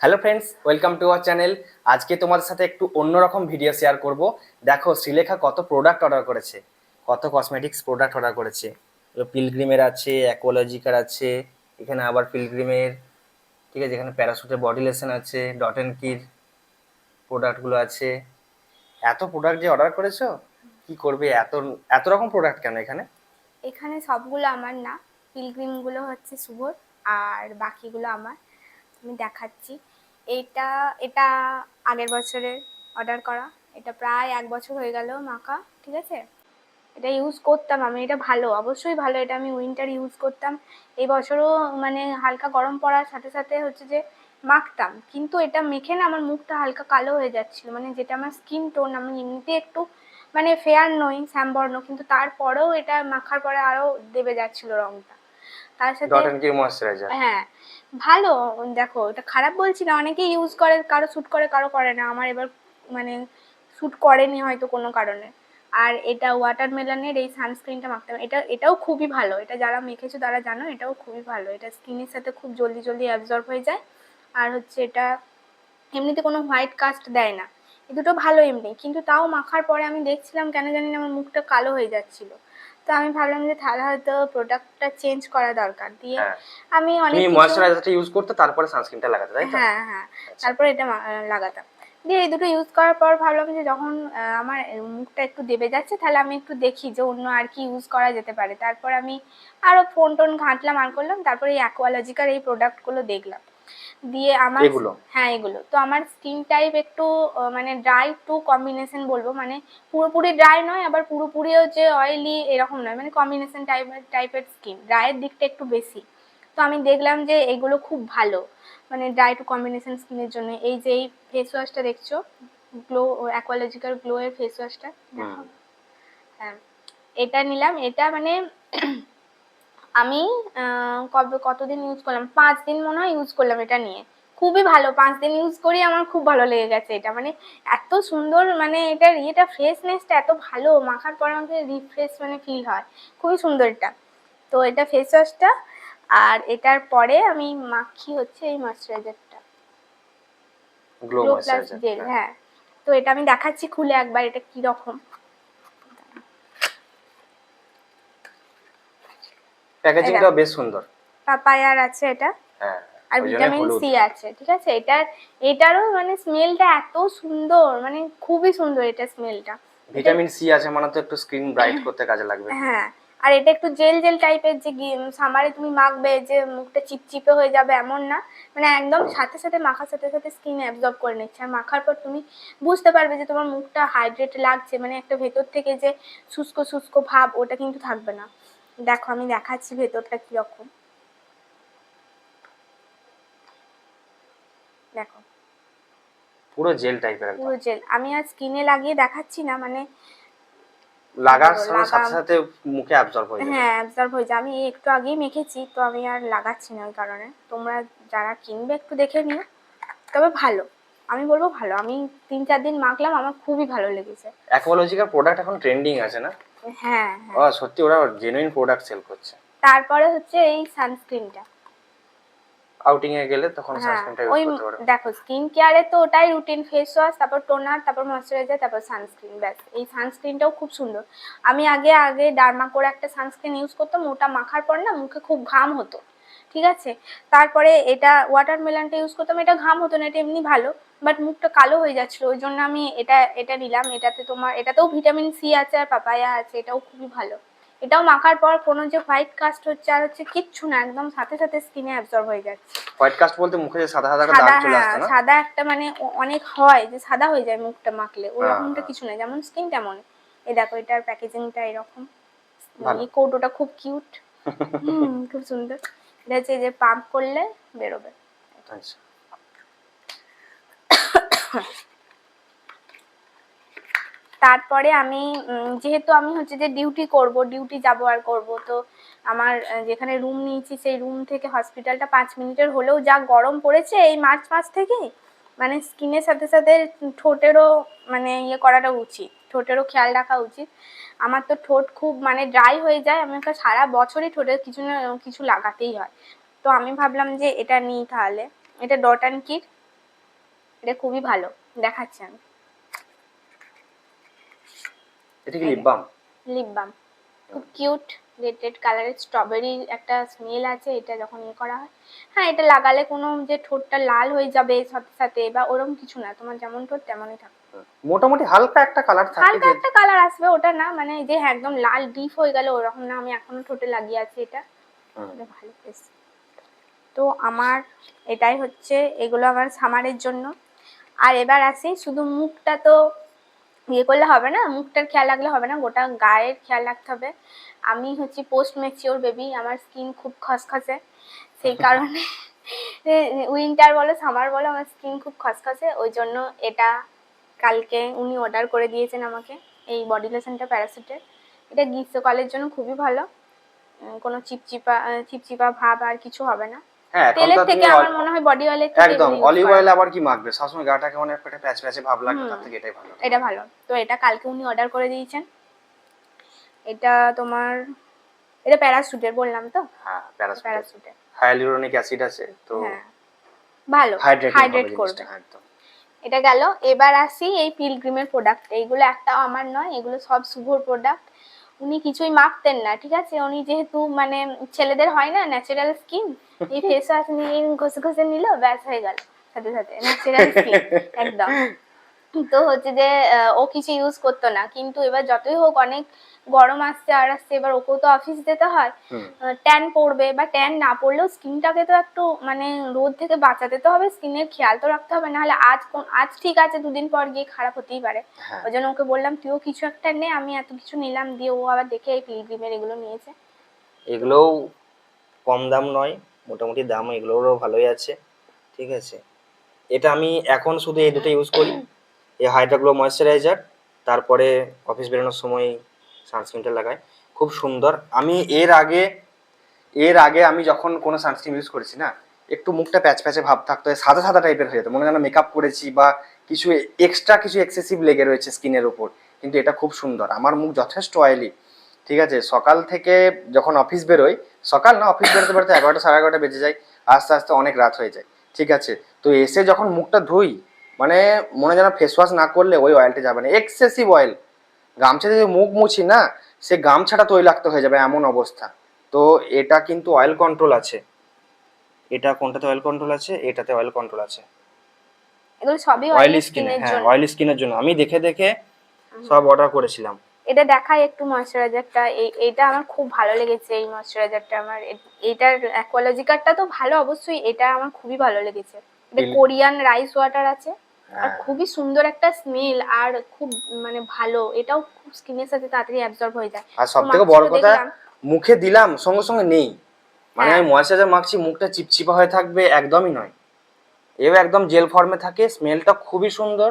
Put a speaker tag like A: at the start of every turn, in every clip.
A: Hello friends, welcome to our channel. আজকে তোমাদের সাথে একটু অন্যরকম ভিডিও শেয়ার করব। দেখো শ্রীলেখা কত প্রোডাক্ট অর্ডার করেছে, কত কসমেটিক্স প্রোডাক্ট অর্ডার করেছে। পিলগ্রিমের আছে, অ্যাকোলজিকার আছে, এখানে আবার পিলগ্রিমের, ঠিক আছে, এখানে প্যারাশুটের বডি লোশন আছে, ডট অ্যান্ড কির প্রোডাক্টগুলো আছে। এত প্রোডাক্ট যে অর্ডার করেছো, কি করবে? এত এত রকম প্রোডাক্ট কেন এখানে?
B: এখানে সবগুলো আমার না, পিলগ্রিমগুলো হচ্ছে শুভর, আর বাকিগুলো আমার। আমি দেখাচ্ছি। এইটা এটা আগের বছরের অর্ডার করা। এটা প্রায় 1 বছর হয়ে গেল মাখা, ঠিক আছে। এটা ইউজ করতাম আমি, এটা ভালো, অবশ্যই ভালো। এটা আমি উইন্টার ইউজ করতাম। এই বছরও মানে হালকা গরম পড়ার সাথে সাথে হচ্ছে যে মাখতাম, কিন্তু এটা মেখে না আমার মুখটা হালকা কালো হয়ে যাচ্ছিল, মানে যেটা আমার স্কিন টোন, আমি এমনিতে একটু মানে ফেয়ার নই, শ্যামবর্ণ, কিন্তু তারপরেও এটা মাখার পরে আরও দেবে যাচ্ছিল রংটা। তার সাথে
A: ডট অ্যান্ড কির ময়েশ্চারাইজার।
B: হ্যাঁ, ভালো। দেখো, এটা খারাপ বলছি না, অনেকেই ইউজ করে, কারো শ্যুট করে কারো করে না। আমার এবার মানে শ্যুট করেনি হয়তো কোনো কারণে। আর এটা ওয়াটারমেলনের এই সানস্ক্রিনটা মাখতাম, এটাও খুবই ভালো। এটা যারা মেখেছো তারা জানো, এটাও খুবই ভালো। এটা স্কিনের সাথে খুব জলদি জলদি অ্যাবজর্ব হয়ে যায়। আর হচ্ছে এটা এমনিতে কোনো হোয়াইট কাস্ট দেয় না। এই দুটো ভালো এমনি, কিন্তু তাও মাখার পরে আমি দেখছিলাম কেন জানি না আমার মুখটা কালো হয়ে যাচ্ছিলো। তো আমি ভাবলাম যে তাহলে হয়তো প্রোডাক্টটা চেঞ্জ করা দরকার। দিয়ে
A: হ্যাঁ,
B: আমি
A: তুমি
B: অনেক কিছু,
A: ময়েশ্চারাইজারটা ইউজ করতে তারপরে সানস্ক্রিনটা লাগাতে, তাই তো?
B: হ্যাঁ হ্যাঁ,
A: আচ্ছা।
B: তারপরে এটা লাগাতাম। দিয়ে এই দুটো ইউজ করার পর ভাবলাম যে যখন আমার মুখটা একটু দেবে যাচ্ছে, তাহলে আমি একটু দেখি যে অন্য আর কি ইউজ করা যেতে পারে। তারপর আমি আরও ফোন টোন ঘাঁটলাম আর করলাম, তারপরে এই অ্যাকোয়ালজিকার এই প্রোডাক্টগুলো দেখলাম। দিয়ে আমার,
A: এগুলো
B: হ্যাঁ এগুলো তো আমার স্কিন টাইপ একটু মানে ড্রাই টু কম্বিনেশন বলবো, মানে পুরোপুরি ড্রাই নয়, আবার পুরোপুরিও যে অয়েলি এরকম নয়, মানে কম্বিনেশন টাইপের স্কিন, ড্রাইয়ের দিকটা একটু বেশি। তো আমি দেখলাম যে এগুলো খুব ভালো, মানে ড্রাই টু কম্বিনেশন স্কিনের জন্য। এই যে এই ফেস ওয়াশটা দেখছো, গ্লো, অ্যাকোয়ালজিকার গ্লো এর ফেস ওয়াশটা দেখো। হ্যাঁ, এটা নিলাম। এটা মানে আমি কবে কতদিন ইউজ করলাম, 5 দিন মনে হয় ইউজ করলাম এটা নিয়ে। খুবই ভালো, 5 দিন ইউজ করি আমার খুব ভালো লেগে গেছে এটা। মানে এত সুন্দর, মানে এটার ইয়েটা, ফ্রেশনেসটা এত ভালো, মাখার পর আমাকে রিফ্রেশ মানে ফিল হয়। খুবই সুন্দর এটা। তো এটা ফেস ওয়াশটা। আর এটার পরে আমি মাখি হচ্ছে এই ময়শ্চারাইজারটা,
A: glow
B: glow plus
A: moisturiser,
B: gel.
A: হ্যাঁ।
B: হ্যাঁ, তো এটা আমি দেখাচ্ছি খুলে একবার এটা কিরকম। এই
A: প্যাকেজিংটাও
B: দেখো,
A: বেশ সুন্দর।
B: পাপায়ার আছে এটা,
A: হ্যাঁ,
B: আর
A: ওই জন্যই
B: ভিটামিন
A: হলুদ।
B: সি আছে, ঠিক আছে। এটারও মানে স্মেলটা এত সুন্দর, মানে খুবই সুন্দর এটা স্মেলটা। এটা,
A: ভিটামিন সি আছে মানে তো একটু স্কিন ব্রাইট করতে কাজে লাগবে।
B: হ্যাঁ, আর এটা একটু জেল জেল টাইপের, যে সামারে তুমি মাখবে যে মুখটা চিপচিপে হয়ে যাবে এমন না, মানে একদম সাথে সাথে মাখার সাথে সাথে স্কিন অ্যাবজর্ব করে নিচ্ছে। আর মাখার পর তুমি বুঝতে পারবে যে তোমার মুখটা হাইড্রেট লাগছে, মানে একটা ভেতর থেকে যে শুষ্ক শুষ্ক ভাব ওটা কিন্তু থাকবে না। দেখো আমি দেখাচ্ছি ভেতরটা কিরকম, দেখো
A: পুরো জেল টাইপের একদম।
B: পুরো জেল। আমি আর স্কিনে লাগিয়ে দেখাচ্ছি না, মানে কি
A: লাগার
B: বলবো,
A: সাথে
B: লাগাম,
A: সাথে মুখে অ্যাবজর্ব হয়ে যাবে।
B: হ্যাঁ অ্যাবজর্ব হয়ে যায়। আমি একটু আগেই মেখেছি, তো আমি আর লাগাচ্ছি না ওই কারণে। তোমরা যারা কিনবে একটু দেখে নিও। তবে ভালো, আমি বলবো ভালো। আমি 3-4 দিন মাখলাম, আমার খুবই ভালো লেগেছে।
A: অ্যাকোলজিকার প্রোডাক্ট এখন ট্রেন্ডিং আছে না?
B: হ্যাঁ
A: ও
B: হ্যাঁ।
A: সত্যি, ওরা জেনুইন প্রোডাক্ট সেল করছে।
B: তারপরে হচ্ছে এই সানস্ক্রিনটা।
A: আউটিং এ গেলে তখন
B: হ্যাঁ,
A: সানস্ক্রিনটা ইউজ
B: ওই
A: করতে পারো।
B: দেখো স্কিন কেয়ারে তো ওটাই রুটিন, ফেস ওয়াশ, তারপর টোনার, তারপর ময়শ্চারাইজার, তারপর সানস্ক্রিন, ব্যাস। এই সানস্ক্রিনটাও খুব সুন্দর। আমি আগে আগে ডার্মা করে একটা সানস্ক্রিন ইউজ করতাম, ওটা মাখার পর না মুখে খুব ঘাম হতো, ঠিক আছে। তারপরে এটা ওয়াটারমেলনটা ইউজ করতাম, এটা ঘাম হতো না, এটা এমনি ভালো, বাট মুখটা কালো হয়ে যাচ্ছিলো, ওই জন্য আমি এটা এটা নিলাম। এটাতেও ভিটামিন সি আছে আর পাপায়া আছে, এটাও খুবই ভালো। এটাও মাখার পর কোনো যে হোয়াইট কাস্ট হচ্ছে আর হচ্ছে কিচ্ছু না, একদম সাথে সাথে স্কিনে অ্যাবজর্ব হয়ে যাচ্ছে।
A: হোয়াইট কাস্ট বলতে মুখে যে সাদা সাদা দাগ
B: সাদা,
A: চলে
B: হ্যাঁ
A: আসতো না?
B: সাদা একটা, মানে অনেক হয় যে সাদা হয়ে যায় মুখটা মাখলে,
A: হ্যাঁ
B: ওরকমটা
A: হ্যাঁ,
B: কিছু নেই, যেমন স্কিন তেমন। এই দেখো এটার প্যাকেজিংটা এরকম।
A: ভালো।
B: এই কৌটোটা খুব কিউট, খুব সুন্দর। এটা হচ্ছে যে পাম্প করলে বেরোবে।
A: আচ্ছা।
B: তারপরে আমি যেহেতু আমি হচ্ছে যে ডিউটি যাব আর করব, তো আমার যেখানে রুম নিয়েছি সেই রুম থেকে হসপিটালটা 5 মিনিটের হলেও যা গরম পড়েছে এই মার্চ মাস থেকে, মানে স্কিনের সাথে সাথে ঠোঁটেরও মানে ইয়ে করাটা উচিত, ঠোঁটেরও খেয়াল রাখা উচিত। আমার তো ঠোঁট খুব মানে ড্রাই হয়ে যায়, আমাকে সারা বছরই ঠোঁটে কিছু না কিছু লাগাতেই হয়। তো আমি ভাবলাম যে এটা নিই তাহলে। এটা ডট অ্যান্ড কির, এটা খুবই ভালো, দেখাচ্ছি আমি।
A: এটা কি লিপ বাম?
B: লিপ বাম, খুব কিউট, রেড রেড কালারের স্ট্রবেরি একটা স্মেল আছে এটা যখন ইয়ে করা হয়। হ্যাঁ, এটা লাগালে কোনো যে ঠোঁটটা লাল হয়ে যাবে সাথে সাথে বা ওরকম কিছু না, তোমার যেমন ঠোঁট তেমনই থাকবে।
A: মোটামুটি হালকা একটা কালার থাকে,
B: হালকা
A: যে
B: একটা কালার আসবে, ওটা না মানে যে একদম লাল ডিপ হয়ে গেল ওরকম না। আমি এখনো ঠোঁটে লাগিয়ে আছি এটা, এটা ভালো বেশ। তো আমার এটাই হচ্ছে, এগুলো আমার সামারের জন্য। আর এবার আসি, শুধু মুখটা তো ইয়ে করলে হবে না, মুখটার খেয়াল রাখলে হবে না, গোটা গায়ের খেয়াল রাখতে হবে। আমি হচ্ছি পোস্ট ম্যাচিওর বেবি, আমার স্কিন খুব খসখসে, সেই কারণে উইন্টার বলো সামার বলো আমার স্কিন খুব খসখসে, ওই জন্য এটা কালকে উনি অর্ডার করে দিয়েছেন আমাকে, এই বডি লোশনটা প্যারাসুটের। এটা গ্রীষ্মকালের জন্য খুবই ভালো, কোনো চিপচিপা ভাব আর কিছু হবে না।
A: হ্যাঁ, এখন
B: তেলের
A: তো
B: থেকে
A: তুমি
B: আমার মনে হয় বডি অয়েলের থেকে
A: একদম
B: এগুলো ইউজ
A: অলিভ
B: করা
A: অয়েল
B: ভালো।
A: আবার কি মাখবে, সবসময় গাটাকে অনেক একটা প্যাচ প্যাচে ভাব লাগবে, তার থেকে এটাই ভালো।
B: এটা ভালো, তো এটা কালকে উনি অর্ডার করে দিয়েছেন। এটা তোমার, এটা প্যারাসুটের বললাম তো।
A: হ্যাঁ,
B: প্যারাসুটের
A: হাইয়ালুরোনিক অ্যাসিড আছে তো,
B: হ্যাঁ ভালো,
A: হাইড্রেট
B: হাইড্রেট করবে।
A: জিনিসটা একদম।
B: এটা গেল। এবার আসি এই পিলগ্রিমের প্রোডাক্ট, এইগুলো একটাও আমার নয়, এগুলো সব শুভর প্রোডাক্ট। উনি কিছুই মাখতেন না, ঠিক আছে, উনি যেহেতু মানে ছেলেদের হয় না ন্যাচারাল স্কিন, এই ফেস ওয়াশ নিয়ে ঘষে ঘষে নিল, ব্যাস হয়ে গেল, সাথে সাথে ন্যাচারাল স্কিন একদম। তো হচ্ছে যে ও কিছু ইউজ করতো না, কিন্তু এবার যতই হোক অনেক গরম আসছে আর আসছে, এবার ওকেও তো অফিস যেতে হয়, ট্যান পড়বে বা ট্যান না পড়লেও স্কিনটাকে তো একটু মানে রোদ থেকে বাঁচাতে তো হবে, স্কিনের খেয়াল তো রাখতে হবে, নাহলে আজ ঠিক আছে, দুদিন পর গিয়ে খারাপ হতেই পারে। ওই জন্য ওকে বললাম তুইও কিছু একটা নে, আমি এত কিছু নিলাম, দিয়ে ও আবার দেখে এই পিলগ্রিমের এগুলো নিয়েছে।
A: এগুলোও কম দাম নয়, মোটামুটি দাম এগুলোরও ভালোই আছে, ঠিক আছে। এটা আমি এখন শুধু এই দুটো ইউজ করি, এই হাইড্রা গ্লো ময়েশ্চারাইজার, তারপরে অফিস বেরোনোর সময় সানস্ক্রিনটা লাগাই, খুব সুন্দর। আমি এর আগে আমি যখন কোনো সানস্ক্রিন ইউজ করেছি না, একটু মুখটা প্যাচ প্যাচে ভাব থাকতো, সাদা সাদা টাইপের হয়ে যেত, মনে যেন মেকআপ করেছি বা কিছু এক্সট্রা কিছু এক্সেসিভ লেগে রয়েছে স্কিনের উপর। কিন্তু এটা খুব সুন্দর, আমার মুখ যথেষ্ট অয়েলি, ঠিক আছে। সকাল থেকে যখন অফিস বেরোই, সকাল না অফিস বেরোতে বেরোতে 11টা 11:30 বেজে যায়, আস্তে আস্তে অনেক রাত হয়ে যায়, ঠিক আছে। তো এসে যখন মুখটা ধুই, মানে মনে যেন ফেস ওয়াশ না করলে ওই অয়েলটা যাবে না, এক্সেসিভ অয়েল। গামছা দিয়ে মুখ মুছি না, সে গামছাটা তৈলাক্ত হয়ে যাবে এমন অবস্থা। তো এটা কিন্তু অয়েল কন্ট্রোল আছে, এটা কোনটাতে অয়েল কন্ট্রোল আছে, এটাতে অয়েল কন্ট্রোল আছে।
B: এগুলো সবই
A: অয়েলি স্কিনে,
B: স্কিনের
A: হ্যাঁ
B: জন্য।
A: অয়েলি স্কিনের জন্য আমি দেখে দেখে সব অর্ডার করেছিলাম।
B: এটা দেখাই একটু ময়শ্চারাইজারটা, এইটা আমার খুব ভালো লেগেছে, এই ময়শ্চারাইজারটা আমার, এইটার অ্যাকোয়ালজিকারটা তো ভালো অবশ্যই, এটা আমার খুবই ভালো লেগেছে। এটা কোরিয়ান রাইস ওয়াটার আছে, আর খুবই সুন্দর একটা স্মেল, আর খুব মানে ভালো, এটাও খুব স্কিনের সাথে তাড়াতাড়ি অ্যাবজর্ব হয়ে যায়।
A: আর সব থেকে বড় কথা, মুখে দিলাম সঙ্গে সঙ্গে নেই, মানে
B: হ্যাঁ।
A: আমি ময়েশ্চারাইজার মাখছি মুখটা চিপচিপা হয়ে থাকবে, একদমই নয়, এও একদম জেল ফর্মে থাকে, স্মেলটা খুবই সুন্দর,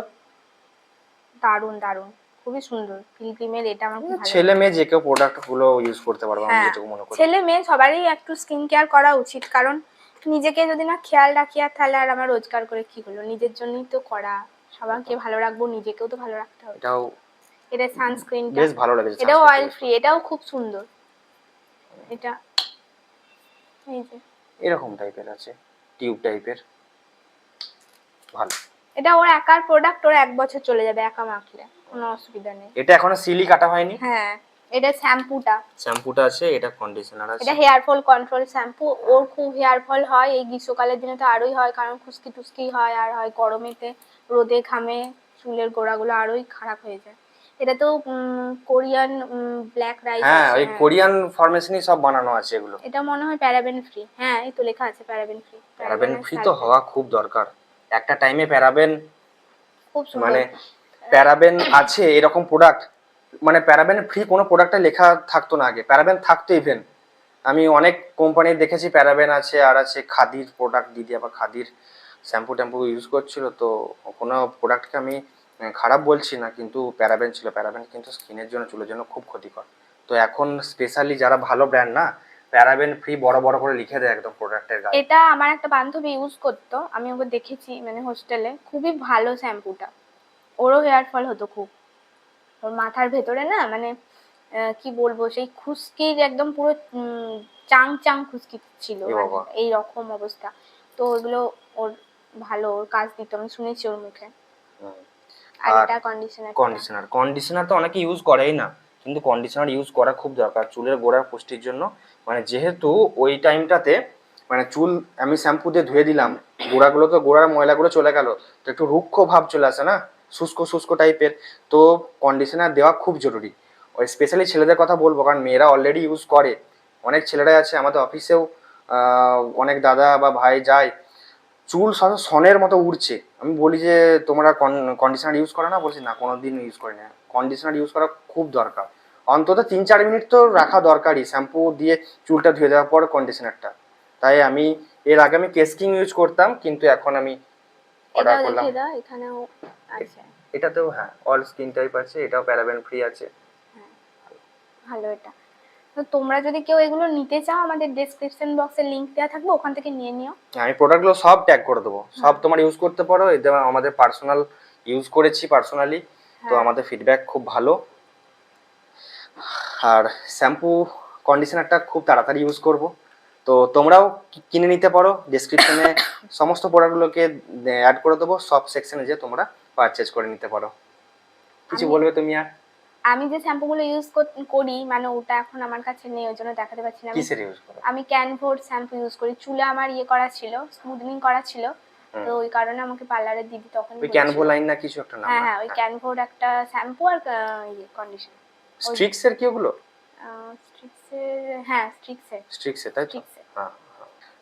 B: দারুণ দারুণ, খুবই সুন্দর পিলগ্রিমের, এটা আমার খুব ভালো
A: ছেলে মেয়ে যে কেউ প্রোডাক্ট গুলো ইউজ করতে পারবে আমি
B: হ্যাঁ,
A: যেটুকু মনে করি।
B: ছেলে মেয়ে সবারই একটু স্কিন কেয়ার করা উচিত, কারণ নিজেকে যদি না খেয়াল রাখি আর তাহলে আর আমার রোজগার করে কি হলো, নিজের জন্যই তো করা, সবাইকে ভালো রাখবো, নিজেকেও তো ভালো রাখতে হবে।
A: এটাও
B: এটা সানস্ক্রিনটা
A: বেশ ভালো লেগেছে,
B: এটাও অয়েল ফ্রি, এটাও খুব সুন্দর। এটা এই যে
A: এরকম টাইপের আছে, টিউব টাইপের, ভালো।
B: এটা ওর একার প্রোডাক্ট, ওর 1 বছর চলে যাবে একা মাখলে, কোনো অসুবিধা নেই।
A: এটা এখনো সিলি কাটা হয়নি।
B: হ্যাঁ, এটা শ্যাম্পুটা
A: আছে, এটা কন্ডিশনার আছে,
B: এটা হেয়ার ফল কন্ট্রোল শ্যাম্পু। ওর খুব হেয়ার ফল হয়, এই গ্রীষ্মকালের দিনে তো আরোই হয়, কারণ খুশকি টুসকি হয়, আর হয় গরমেতে রোদে ঘামে চুলের গোড়াগুলো আরোই খারাপ হয়ে যায়। এটা তো কোরিয়ান ব্ল্যাক রাইস
A: হ্যাঁ
B: আছে,
A: ওই কোরিয়ান ফরমেশনই সব বানানো আছে এগুলো।
B: এটা মনে হয় প্যারাবেন ফ্রি, হ্যাঁ এই তো লেখা আছে প্যারাবেন ফ্রি।
A: প্যারাবেন ফ্রি তো হওয়া খুব দরকার, একটা টাইমে প্যারাবেন,
B: খুব সুন্দর
A: মানে প্যারাবেন আছে এরকম প্রোডাক্ট, মানে প্যারাবেন ফ্রি কোনো প্রোডাক্টে লেখা থাকতো না আগে, প্যারাবেন থাকতো ইভেন, আমি অনেক কোম্পানি দেখেছি প্যারাবেন আছে, আর আছে খাদির প্রোডাক্ট, দিদি আবার খাদির শ্যাম্পু ট্যাম্পু ইউজ করছিল, তো কোনো প্রোডাক্টকে আমি খারাপ বলছি না, কিন্তু প্যারাবেন ছিল, প্যারাবেন কিন্তু স্কিনের জন্য চুলের জন্য খুব ক্ষতিকর। তো এখন স্পেশালি যারা ভালো ব্র্যান্ড না, প্যারাবেন ফ্রি বড় বড় করে লিখে দেয় একদম প্রোডাক্টের গায়ে।
B: এটা আমার একটা বান্ধবী ইউজ করতো, আমি ওকে দেখেছি মানে হোস্টেলে, খুবই ভালো শ্যাম্পুটা, ওরও হেয়ার ফল হতো খুব, ওর মাথার ভেতরে না মানে কি বলবো, সেই খুশকির একদম পুরো চাং চাং খুশকি ছিল, এই রকম অবস্থা। তো ওগুলো ওর ভালো কাজ দিত, আমি শুনেছি ওর মুখে।
A: হুম।
B: আর
A: আর
B: এটা কন্ডিশনার।
A: কন্ডিশনার তো অনেকে ইউজ করেই না, কিন্তু কন্ডিশনার ইউজ করা খুব দরকার চুলের গোড়ার পুষ্টির জন্য। মানে যেহেতু ওই টাইমটাতে মানে চুল আমি শ্যাম্পু দিয়ে ধুয়ে দিলাম, গোড়াগুলো তো গোড়ার ময়লাগুলো চলে গেল, তো একটু রুক্ষ ভাব চলে আসে না, শুষ্ক শুষ্ক টাইপের, তো কন্ডিশনার দেওয়া খুব জরুরি। ওই স্পেশালি ছেলেদের কথা বলবো, কারণ মেয়েরা অলরেডি ইউজ করে, অনেক ছেলেরাই আছে আমাদের অফিসেও, অনেক দাদা বা ভাই যায়, চুল সাথে সনের মতো উড়ছে। আমি বলি যে তোমরা কন্ডিশনার ইউজ করো না, বলছি না কোনোদিন ইউজ করি না। কন্ডিশনার ইউজ করা খুব দরকার, অন্তত 3-4 মিনিট তো রাখা দরকারই শ্যাম্পু দিয়ে চুলটা ধুয়ে দেওয়ার পর কন্ডিশনারটা। তাই আমি এর আগে আমি কেসকিং ইউজ করতাম, কিন্তু এখন আমি অর্ডার
B: এটাও
A: করলাম।
B: দেখিয়ে দাও, এখানেও আছে।
A: এটাতেও হ্যাঁ অল স্কিন টাইপ আছে, এটাও প্যারাবেন ফ্রি আছে।
B: হ্যাঁ, ভালো এটা। তো তোমরা যদি কেউ এগুলো নিতে চাও, আমাদের ডেসক্রিপশন বক্সে লিংক দেওয়া থাকবে, ওখান থেকে নিয়ে নিও।
A: আমি প্রোডাক্টগুলো সব ট্যাগ করে দেবো, সব তোমার ইউজ করতে পারো। এতে আমাদের পার্সোনাল ইউজ করেছি পার্সোনালি, তো
B: হ্যাঁ।
A: আমাদের ফিডব্যাক খুব ভালো। আর শ্যাম্পু কন্ডিশনারটা খুব তাড়াতাড়ি ইউজ করব, তো তোমরাও কিনে নিতে পারো। ডেসক্রিপশনে সমস্ত প্রোডাক্টগুলোকে অ্যাড করে দেবো, সব সেকশনে যে তোমরা পারচেজ করে নিতে পারো। কিছু
B: আমি-
A: বলবে তুমি আর?
B: আমি যে শ্যাম্পুগুলো ইউজ করি, মানে ওটা এখন আমার কাছে নেই, ওই জন্য দেখাতে পারছি না।
A: কিসের ইউজ করো?
B: আমি ক্যানভোর শ্যাম্পু ইউজ করি, চুলে আমার ইয়ে করা ছিল, স্মুথনিং করা ছিল, তো ওই কারণে আমাকে পার্লারের দিদি তখন
A: ওই ক্যানভো লাইন না কিছু একটা নাম?
B: হ্যাঁ হ্যাঁ, ওই ক্যানভোর একটা শ্যাম্পু আর ইয়ে কন্ডিশনার।
A: স্ট্রিক্সের কি ওগুলো?
B: স্ট্রিক্সের,
A: তাই তো? হ্যাঁ।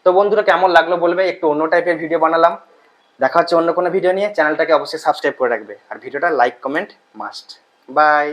A: তো বন্ধুরা কেমন লাগলো বলবে, একটু অন্য টাইপের ভিডিও বানালাম। দেখা হচ্ছে অন্য কোনো ভিডিও নিয়ে, চ্যানেলটাকে অবশ্যই সাবস্ক্রাইব করে রাখবে, আর ভিডিওটা লাইক কমেন্ট মাস্ট। বাই।